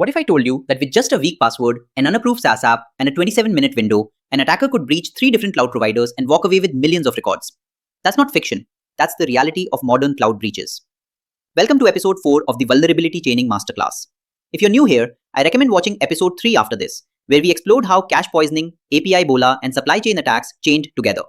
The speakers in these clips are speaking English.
What if I told you that with just a weak password, an unapproved SaaS app, and a 27-minute window, an attacker could breach 3 different cloud providers and walk away with millions of records? That's not fiction. That's the reality of modern cloud breaches. Welcome to episode 4 of the Vulnerability Chaining Masterclass. If you're new here, I recommend watching episode 3 after this, where we explored how cache poisoning, API Ebola, and supply chain attacks chained together.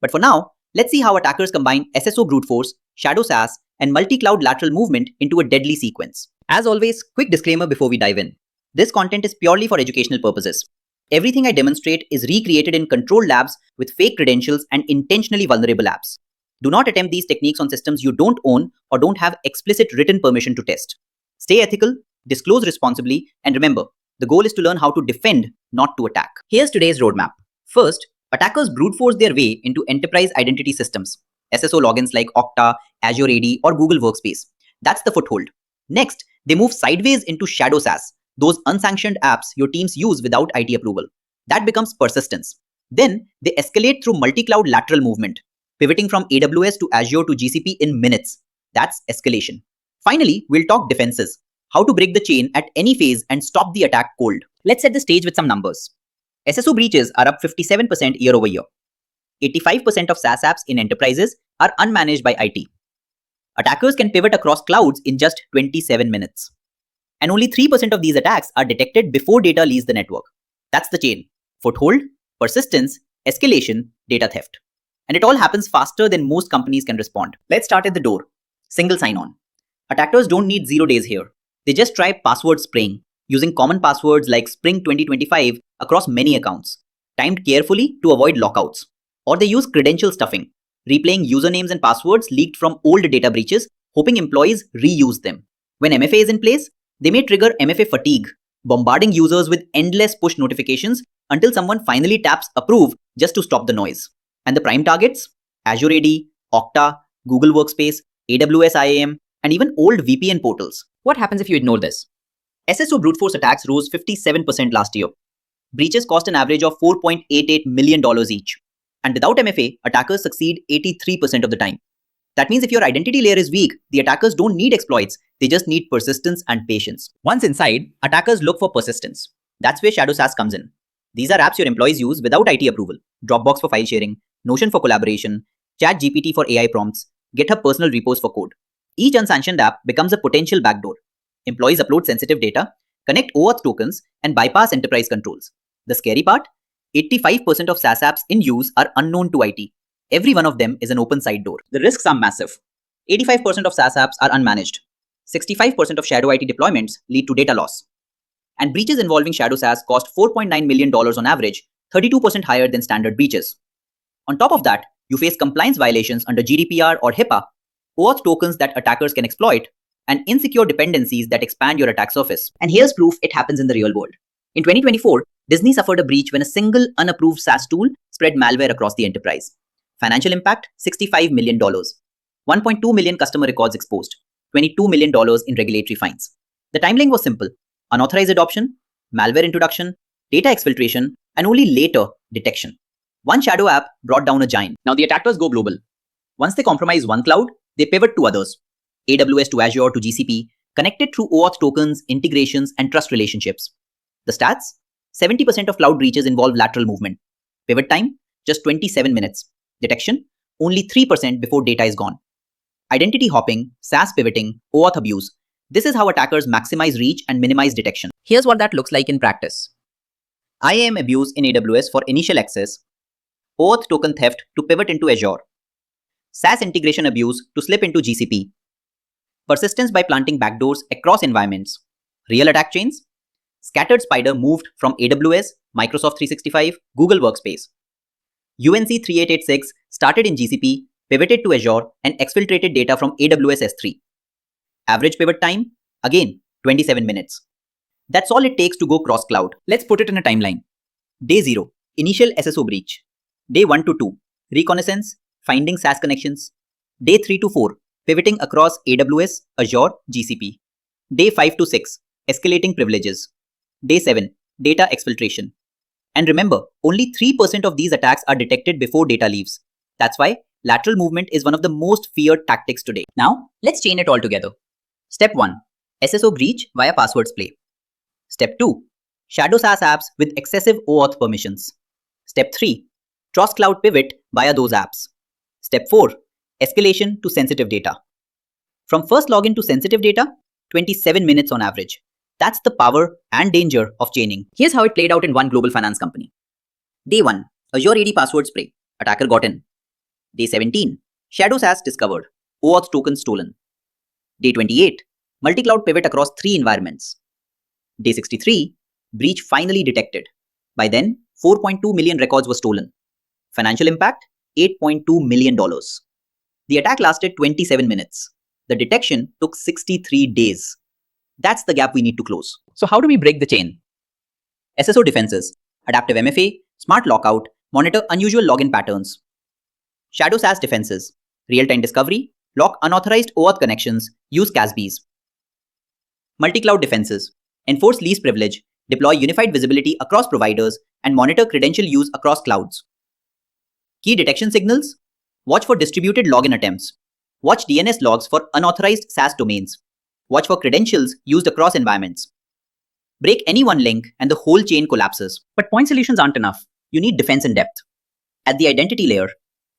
But for now, let's see how attackers combine SSO Brute Force, Shadow SaaS, and Multi-Cloud Lateral Movement into a deadly sequence. As always, quick disclaimer before we dive in. This content is purely for educational purposes. Everything I demonstrate is recreated in controlled labs with fake credentials and intentionally vulnerable apps. Do not attempt these techniques on systems you don't own or don't have explicit written permission to test. Stay ethical, disclose responsibly, and remember, the goal is to learn how to defend, not to attack. Here's today's roadmap. First, attackers brute force their way into enterprise identity systems, SSO logins like Okta, Azure AD, or Google Workspace. That's the foothold. Next, they move sideways into Shadow SaaS, those unsanctioned apps your teams use without IT approval. That becomes persistence. Then, they escalate through multi-cloud lateral movement, pivoting from AWS to Azure to GCP in minutes. That's escalation. Finally, we'll talk defenses, how to break the chain at any phase and stop the attack cold. Let's set the stage with some numbers. SSO breaches are up 57% year over year. 85% of SaaS apps in enterprises are unmanaged by IT. Attackers can pivot across clouds in just 27 minutes. And only 3% of these attacks are detected before data leaves the network. That's the chain. Foothold, persistence, escalation, data theft. And it all happens faster than most companies can respond. Let's start at the door. Single sign-on. Attackers don't need 0 days here. They just try password spraying, using common passwords like Spring 2025 across many accounts, timed carefully to avoid lockouts. Or they use credential stuffing, replaying usernames and passwords leaked from old data breaches, hoping employees reuse them. When MFA is in place, they may trigger MFA fatigue, bombarding users with endless push notifications until someone finally taps approve just to stop the noise. And the prime targets? Azure AD, Okta, Google Workspace, AWS IAM, and even old VPN portals. What happens if you ignore this? SSO brute force attacks rose 57% last year. Breaches cost an average of $4.88 million each. And without MFA, attackers succeed 83% of the time. That means if your identity layer is weak, the attackers don't need exploits, they just need persistence and patience. Once inside, attackers look for persistence. That's where Shadow SaaS comes in. These are apps your employees use without IT approval. Dropbox for file sharing, Notion for collaboration, ChatGPT for AI prompts, GitHub personal repos for code. Each unsanctioned app becomes a potential backdoor. Employees upload sensitive data, connect OAuth tokens, and bypass enterprise controls. The scary part? 85% of SaaS apps in use are unknown to IT. Every one of them is an open side door. The risks are massive. 85% of SaaS apps are unmanaged. 65% of Shadow IT deployments lead to data loss. And breaches involving Shadow SaaS cost $4.9 million on average, 32% higher than standard breaches. On top of that, you face compliance violations under GDPR or HIPAA, OAuth tokens that attackers can exploit, and insecure dependencies that expand your attack surface. And here's proof it happens in the real world. In 2024, Disney suffered a breach when a single unapproved SaaS tool spread malware across the enterprise. Financial impact, $65 million. 1.2 million customer records exposed. $22 million in regulatory fines. The timeline was simple. Unauthorized adoption, malware introduction, data exfiltration, and only later, detection. One Shadow app brought down a giant. Now the attackers go global. Once they compromise one cloud, they pivot to others. AWS to Azure to GCP, connected through OAuth tokens, integrations, and trust relationships. The stats? 70% of cloud breaches involve lateral movement. Pivot time? Just 27 minutes. Detection? Only 3% before data is gone. Identity hopping, SaaS pivoting, OAuth abuse. This is how attackers maximize reach and minimize detection. Here's what that looks like in practice. IAM abuse in AWS for initial access. OAuth token theft to pivot into Azure. SaaS integration abuse to slip into GCP. Persistence by planting backdoors across environments. Real attack chains? Scattered Spider moved from AWS, Microsoft 365, Google Workspace. UNC 3886 started in GCP, pivoted to Azure, and exfiltrated data from AWS S3. Average pivot time? Again, 27 minutes. That's all it takes to go cross-cloud. Let's put it in a timeline. Day 0, initial SSO breach. Day 1 to 2, reconnaissance, finding SaaS connections. Day 3 to 4, pivoting across AWS, Azure, GCP. Day 5 to 6, escalating privileges. Day 7, data exfiltration. And remember, only 3% of these attacks are detected before data leaves. That's why lateral movement is one of the most feared tactics today. Now, let's chain it all together. Step 1. SSO breach via password splay. Step 2. Shadow SaaS apps with excessive OAuth permissions. Step 3. Cross-cloud pivot via those apps. Step 4. Escalation to sensitive data. From first login to sensitive data, 27 minutes on average. That's the power and danger of chaining. Here's how it played out in one global finance company. Day 1. Azure AD password spray. Attacker got in. Day 17. Shadow SaaS discovered. OAuth token stolen. Day 28. Multi-cloud pivot across 3 environments. Day 63. Breach finally detected. By then, 4.2 million records were stolen. Financial impact? $8.2 million. The attack lasted 27 minutes. The detection took 63 days. That's the gap we need to close. So how do we break the chain? SSO defenses, adaptive MFA, smart lockout, monitor unusual login patterns. Shadow SaaS defenses, real-time discovery, lock unauthorized OAuth connections, use CASBs. Multi-cloud defenses, enforce least privilege, deploy unified visibility across providers, and monitor credential use across clouds. Key detection signals, watch for distributed login attempts. Watch DNS logs for unauthorized SaaS domains. Watch for credentials used across environments. Break any one link and the whole chain collapses. But point solutions aren't enough. You need defense in depth. At the identity layer,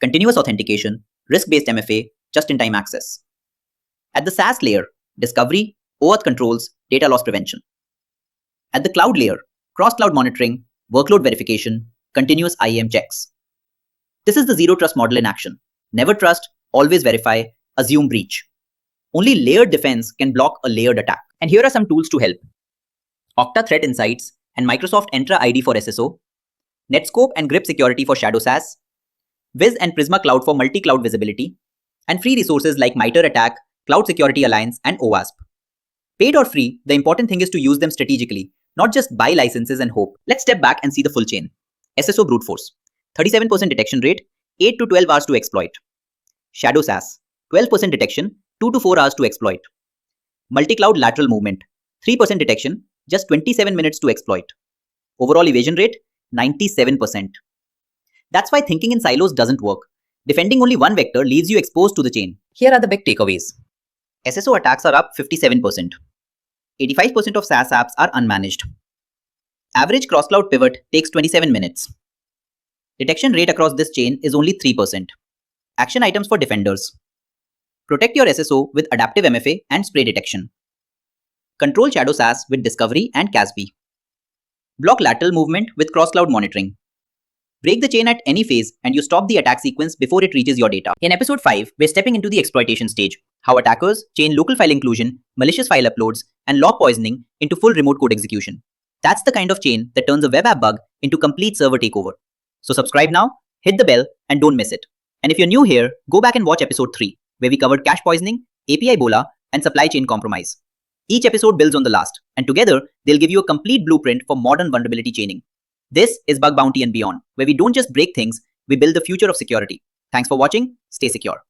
continuous authentication, risk-based MFA, just-in-time access. At the SaaS layer, discovery, OAuth controls, data loss prevention. At the cloud layer, cross-cloud monitoring, workload verification, continuous IAM checks. This is the zero trust model in action. Never trust, always verify, assume breach. Only layered defense can block a layered attack. And here are some tools to help. Okta Threat Insights and Microsoft Entra ID for SSO, Netscope and Grip Security for Shadow SaaS, Wiz and Prisma Cloud for multi-cloud visibility, and free resources like MITRE ATT&CK, Cloud Security Alliance, and OWASP. Paid or free, the important thing is to use them strategically, not just buy licenses and hope. Let's step back and see the full chain. SSO Brute Force, 37% detection rate, 8 to 12 hours to exploit. Shadow SaaS, 12% detection, 2 to 4 hours to exploit. Multi-Cloud Lateral Movement, 3% detection, just 27 minutes to exploit. Overall evasion rate, 97%. That's why thinking in silos doesn't work. Defending only one vector leaves you exposed to the chain. Here are the big takeaways. SSO attacks are up 57%. 85% of SaaS apps are unmanaged. Average cross-cloud pivot takes 27 minutes. Detection rate across this chain is only 3%. Action items for defenders. Protect your SSO with adaptive MFA and spray detection. Control Shadow SaaS with discovery and CASB. Block lateral movement with cross-cloud monitoring. Break the chain at any phase and you stop the attack sequence before it reaches your data. In episode 5, we're stepping into the exploitation stage. How attackers chain local file inclusion, malicious file uploads, and log poisoning into full remote code execution. That's the kind of chain that turns a web app bug into complete server takeover. So subscribe now, hit the bell, and don't miss it. And if you're new here, go back and watch episode 3, where we covered cache poisoning, API Ebola, and supply chain compromise. Each episode builds on the last, and together, they'll give you a complete blueprint for modern vulnerability chaining. This is Bug Bounty and Beyond, where we don't just break things, we build the future of security. Thanks for watching. Stay secure.